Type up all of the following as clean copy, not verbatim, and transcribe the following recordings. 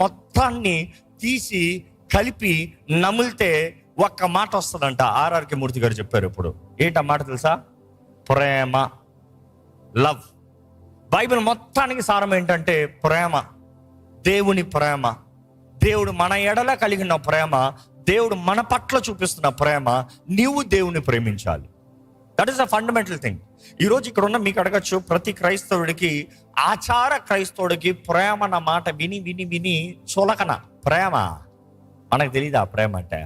మొత్తాన్ని తీసి కలిపి నమిలితే ఒక్క మాట వస్తుందంట. ఆర్ఆర్కే మూర్తి గారు చెప్పారు. ఇప్పుడు ఏంటి ఆ మాట తెలుసా? ప్రేమ, లవ్. బైబిల్ మొత్తానికి సారం ఏంటంటే ప్రేమ. దేవుని ప్రేమ, దేవుడు మన ఎడల కలిగిన ప్రేమ, దేవుడు మన పట్ల చూపిస్తున్న ప్రేమ. నీవు దేవుని ప్రేమించాలి. That is the fundamental thing. ఈరోజు ఇక్కడ ఉన్న మీకు అడగచ్చు, ప్రతి క్రైస్తవుడికి, ఆచార క్రైస్తవుడికి ప్రేమ అన్న మాట విని విని విని చులకన. ప్రేమ మనకు తెలీదా? ప్రేమ అంటే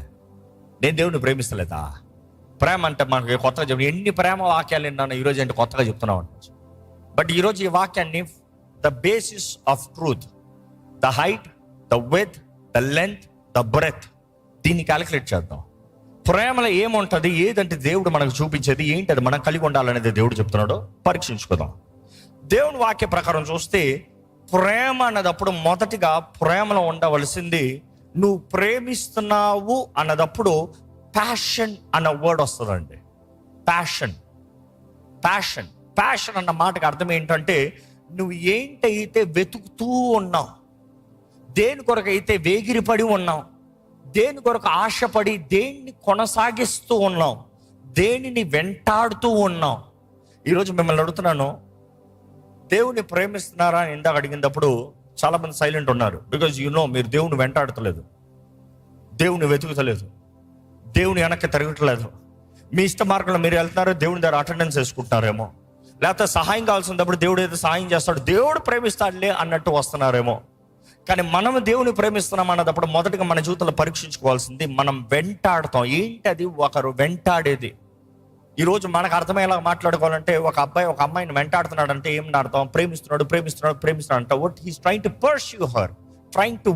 నేను దేవుని ప్రేమిస్తలేదా? ప్రేమ అంటే మనకి కొత్తగా చెప్పి ఎన్ని ప్రేమ వాక్యాలు విన్నాను ఈరోజు అంటే కొత్తగా చెప్తున్నాం. బట్ ఈరోజు ఈ వాక్యాన్ని the basis of truth, the height, the width, the length, the breadth, దీన్ని క్యాలిక్యులేట్ చేద్దాం. ప్రేమలో ఏముంటుంది, ఏదంటే దేవుడు మనకు చూపించేది ఏంటి, అది మనం కలిగి ఉండాలనేది దేవుడు చెప్తున్నాడు. పరీక్షించుకుందాం. దేవుని వాక్య ప్రకారం చూస్తే ప్రేమ అన్నదప్పుడు మొదటిగా ప్రేమలో ఉండవలసింది, నువ్వు ప్రేమిస్తున్నావు అన్నదప్పుడు ప్యాషన్ అన్న వర్డ్ వస్తుందండి. ప్యాషన్, ప్యాషన్, ప్యాషన్ అన్న మాటకు అర్థం ఏంటంటే నువ్వు ఏంటైతే వెతుకుతూ ఉన్నావు, దేని కొరకైతే వేగిరిపడి ఉన్నావు, దేని కొరకు ఆశపడి దేన్ని కొనసాగిస్తూ ఉన్నావు, దేనిని వెంటాడుతూ ఉన్నావు. ఈరోజు మిమ్మల్ని అడుగుతున్నాను, దేవుని ప్రేమిస్తున్నారా అని ఇందాక అడిగినప్పుడు చాలామంది సైలెంట్ ఉన్నారు. బికాజ్ మీరు దేవుని వెంటాడతలేదు, దేవుని వెతుకుతలేదు, దేవుని వెనక్కి తిరగట్లేదు. మీ ఇష్ట మార్గంలో మీరు వెళ్తున్నారు, దేవుని దగ్గర అటెండెన్స్ వేసుకుంటున్నారేమో, లేకపోతే సహాయం కావాల్సినప్పుడు దేవుడు ఏదో సహాయం చేస్తాడు, దేవుడు ప్రేమిస్తాడులే అన్నట్టు వస్తున్నారేమో. కానీ మనం దేవుని ప్రేమిస్తున్నాం అన్నదప్పుడు మొదటిగా మన జీవితంలో పరీక్షించుకోవాల్సింది, మనం వెంటాడుతాం. ఏంటి అది? ఒకరు వెంటాడేది. ఈరోజు మనకు అర్థమయ్యేలా మాట్లాడుకోవాలంటే, ఒక అబ్బాయి ఒక అమ్మాయిని వెంటాడుతున్నాడు అంటే ఏమని అర్థం? ప్రేమిస్తున్నాడు, ప్రేమిస్తున్నాడు, ప్రేమిస్తున్నాడు అంటే what he's trying to pursue her, trying to